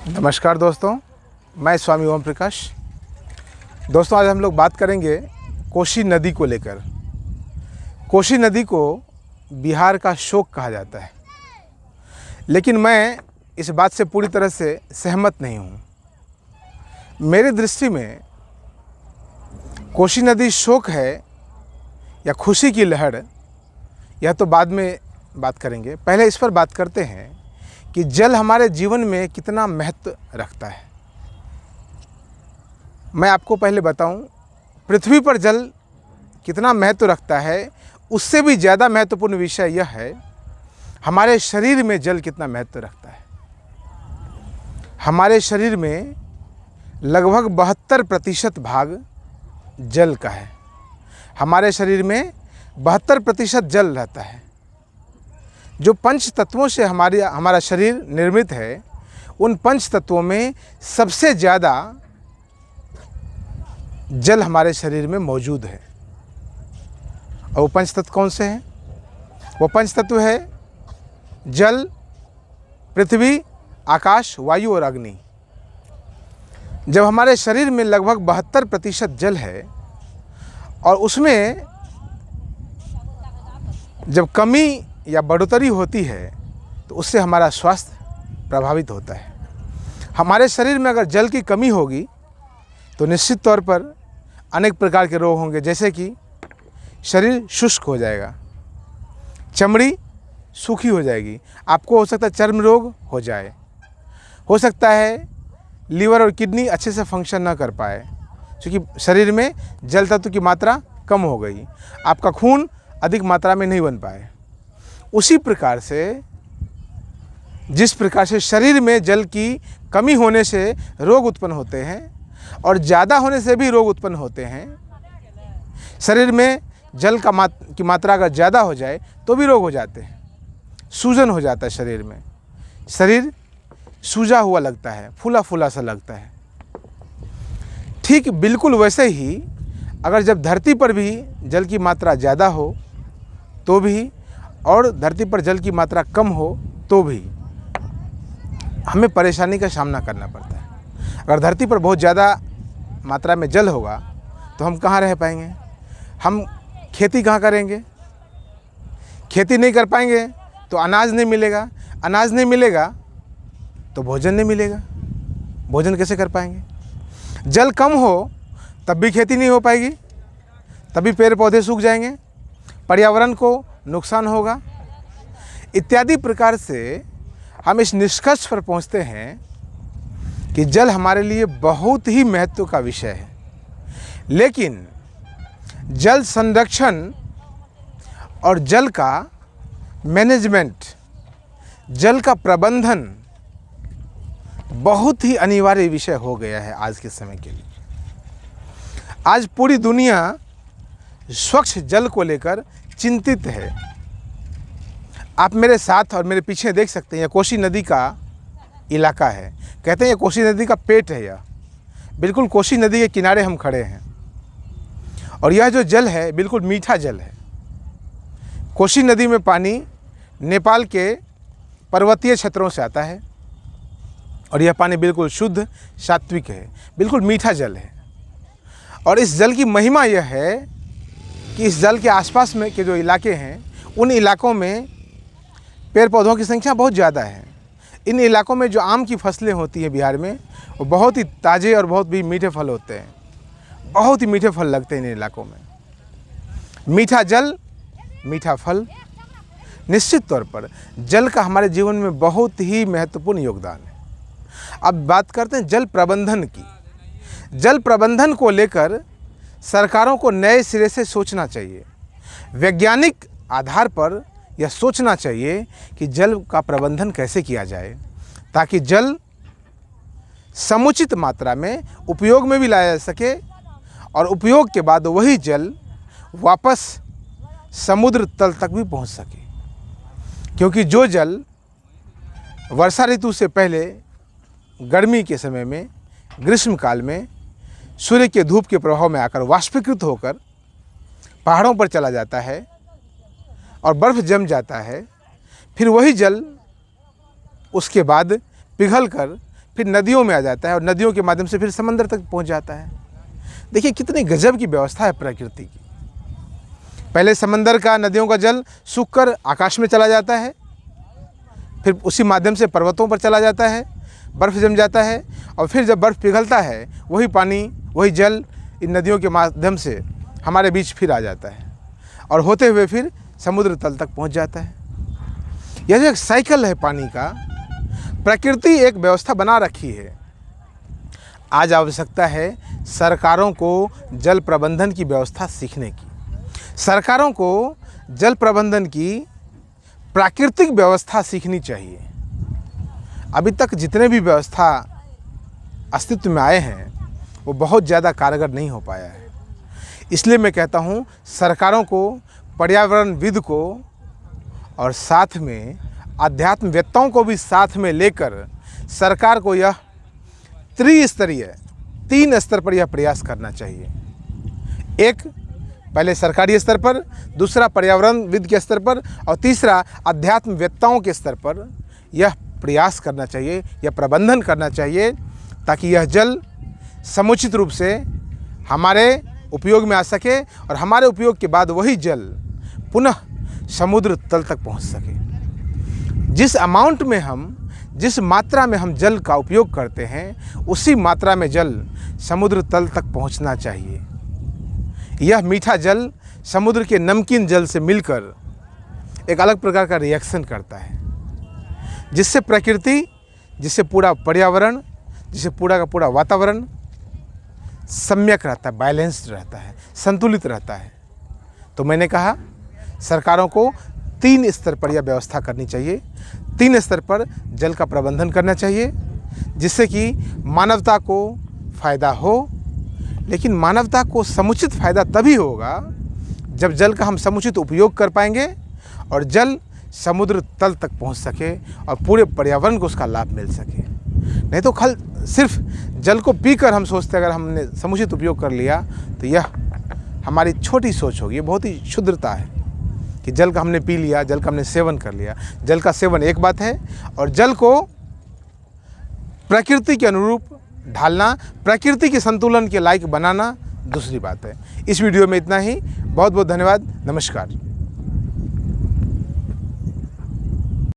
नमस्कार दोस्तों, मैं स्वामी ओम प्रकाश। दोस्तों, आज हम लोग बात करेंगे कोसी नदी को लेकर। कोसी नदी को बिहार का शोक कहा जाता है, लेकिन मैं इस बात से पूरी तरह से सहमत नहीं हूँ। मेरी दृष्टि में कोसी नदी शोक है या खुशी की लहर, यह तो बाद में बात करेंगे। पहले इस पर बात करते हैं कि जल हमारे जीवन में कितना महत्व रखता है। मैं आपको पहले बताऊं, पृथ्वी पर जल कितना महत्व रखता है, उससे भी ज़्यादा महत्वपूर्ण विषय यह है हमारे शरीर में जल कितना महत्व रखता है। हमारे शरीर में लगभग 72% भाग जल का है। हमारे शरीर में 72% जल रहता है। जो पंच तत्वों से हमारा शरीर निर्मित है, उन पंच तत्वों में सबसे ज़्यादा जल हमारे शरीर में मौजूद है। और वो पंच तत्व कौन से हैं? वो पंच तत्व है जल, पृथ्वी, आकाश, वायु और अग्नि। जब हमारे शरीर में लगभग 72% जल है और उसमें जब कमी या बढ़ोतरी होती है तो उससे हमारा स्वास्थ्य प्रभावित होता है। हमारे शरीर में अगर जल की कमी होगी तो निश्चित तौर पर अनेक प्रकार के रोग होंगे, जैसे कि शरीर शुष्क हो जाएगा, चमड़ी सूखी हो जाएगी, आपको हो सकता है चर्म रोग हो जाए, हो सकता है लीवर और किडनी अच्छे से फंक्शन न कर पाए क्योंकि शरीर में जल तत्व की मात्रा कम हो गई, आपका खून अधिक मात्रा में नहीं बन पाए। उसी प्रकार से जिस प्रकार से शरीर में जल की कमी होने से रोग उत्पन्न होते हैं और ज़्यादा होने से भी रोग उत्पन्न होते हैं, शरीर में जल की मात्रा अगर ज़्यादा हो जाए तो भी रोग हो जाते हैं, सूजन हो जाता है शरीर में, शरीर सूजा हुआ लगता है, फूला फूला सा लगता है। ठीक बिल्कुल वैसे ही अगर जब धरती पर भी जल की मात्रा ज़्यादा हो तो भी और धरती पर जल की मात्रा कम हो तो भी हमें परेशानी का सामना करना पड़ता है। अगर धरती पर बहुत ज़्यादा मात्रा में जल होगा तो हम कहाँ रह पाएंगे? हम खेती कहाँ करेंगे? खेती नहीं कर पाएंगे तो अनाज नहीं मिलेगा, अनाज नहीं मिलेगा तो भोजन नहीं मिलेगा, भोजन कैसे कर पाएंगे? जल कम हो तब भी खेती नहीं हो पाएगी, तभी पेड़ पौधे सूख जाएंगे, पर्यावरण को नुकसान होगा। इत्यादि प्रकार से हम इस निष्कर्ष पर पहुंचते हैं कि जल हमारे लिए बहुत ही महत्व का विषय है। लेकिन जल संरक्षण और जल का मैनेजमेंट, जल का प्रबंधन बहुत ही अनिवार्य विषय हो गया है आज के समय के लिए। आज पूरी दुनिया स्वच्छ जल को लेकर चिंतित है। आप मेरे साथ और मेरे पीछे देख सकते हैं, यह कोसी नदी का इलाका है। कहते हैं ये कोसी नदी का पेट है। यह बिल्कुल कोसी नदी के किनारे हम खड़े हैं और यह जो जल है बिल्कुल मीठा जल है। कोसी नदी में पानी नेपाल के पर्वतीय क्षेत्रों से आता है और यह पानी बिल्कुल शुद्ध सात्विक है, बिल्कुल मीठा जल है। और इस जल की महिमा यह है कि इस जल के आसपास में के जो इलाके हैं, उन इलाकों में पेड़ पौधों की संख्या बहुत ज़्यादा है। इन इलाकों में जो आम की फसलें होती हैं बिहार में, वो बहुत ही ताज़े और बहुत भी मीठे फल होते हैं, बहुत ही मीठे फल लगते हैं इन इलाकों में। मीठा जल, मीठा फल, निश्चित तौर पर जल का हमारे जीवन में बहुत ही महत्वपूर्ण योगदान है। अब बात करते हैं जल प्रबंधन की। जल प्रबंधन को लेकर सरकारों को नए सिरे से सोचना चाहिए। वैज्ञानिक आधार पर यह सोचना चाहिए कि जल का प्रबंधन कैसे किया जाए ताकि जल समुचित मात्रा में उपयोग में भी लाया जा सके और उपयोग के बाद वही जल वापस समुद्र तल तक भी पहुंच सके। क्योंकि जो जल वर्षा ऋतु से पहले गर्मी के समय में, ग्रीष्म काल में सूर्य के धूप के प्रभाव में आकर वाष्पीकृत होकर पहाड़ों पर चला जाता है और बर्फ़ जम जाता है, फिर वही जल उसके बाद पिघल कर फिर नदियों में आ जाता है और नदियों के माध्यम से फिर समंदर तक पहुंच जाता है। देखिए कितनी गजब की व्यवस्था है प्रकृति की। पहले समंदर का, नदियों का जल सूखकर आकाश में चला जाता है, फिर उसी माध्यम से पर्वतों पर चला जाता है, बर्फ़ जम जाता है, और फिर जब बर्फ़ पिघलता है वही पानी, वही जल इन नदियों के माध्यम से हमारे बीच फिर आ जाता है और होते हुए फिर समुद्र तल तक पहुंच जाता है। यह जो एक साइकिल है पानी का, प्रकृति एक व्यवस्था बना रखी है। आज आवश्यकता है सरकारों को जल प्रबंधन की व्यवस्था सीखने की। सरकारों को जल प्रबंधन की प्राकृतिक व्यवस्था सीखनी चाहिए। अभी तक जितने भी व्यवस्था अस्तित्व में आए हैं वो बहुत ज़्यादा कारगर नहीं हो पाया है। इसलिए मैं कहता हूँ सरकारों को, पर्यावरणविद को और साथ में अध्यात्मवेत्ताओं को भी साथ में लेकर सरकार को यह त्रिस्तरीय, 3 स्तर पर यह प्रयास करना चाहिए। एक, पहले सरकारी स्तर पर, दूसरा पर्यावरणविद के स्तर पर, और तीसरा अध्यात्मवेत्ताओं के स्तर पर यह प्रयास करना चाहिए, यह प्रबंधन करना चाहिए, ताकि यह जल समुचित रूप से हमारे उपयोग में आ सके और हमारे उपयोग के बाद वही जल पुनः समुद्र तल तक पहुंच सके। जिस अमाउंट में हम, जिस मात्रा में हम जल का उपयोग करते हैं, उसी मात्रा में जल समुद्र तल तक पहुंचना चाहिए। यह मीठा जल समुद्र के नमकीन जल से मिलकर एक अलग प्रकार का रिएक्शन करता है, जिससे प्रकृति, जिससे पूरा पर्यावरण, जिससे पूरा का पूरा वातावरण सम्यक रहता है, बैलेंस्ड रहता है, संतुलित रहता है। तो मैंने कहा सरकारों को 3 स्तर पर यह व्यवस्था करनी चाहिए। 3 स्तर पर जल का प्रबंधन करना चाहिए, जिससे कि मानवता को फ़ायदा हो। लेकिन मानवता को समुचित फ़ायदा तभी होगा जब जल का हम समुचित उपयोग कर पाएंगे और जल समुद्र तल तक पहुंच सके और पूरे पर्यावरण को उसका लाभ मिल सके। नहीं तो सिर्फ जल को पीकर हम सोचते अगर हमने समुचित उपयोग कर लिया तो यह हमारी छोटी सोच होगी। ये बहुत ही क्षुद्रता है कि जल का हमने पी लिया, जल का हमने सेवन कर लिया। जल का सेवन एक बात है और जल को प्रकृति के अनुरूप ढालना, प्रकृति के संतुलन के लायक बनाना दूसरी बात है। इस वीडियो में इतना ही। बहुत बहुत धन्यवाद। नमस्कार।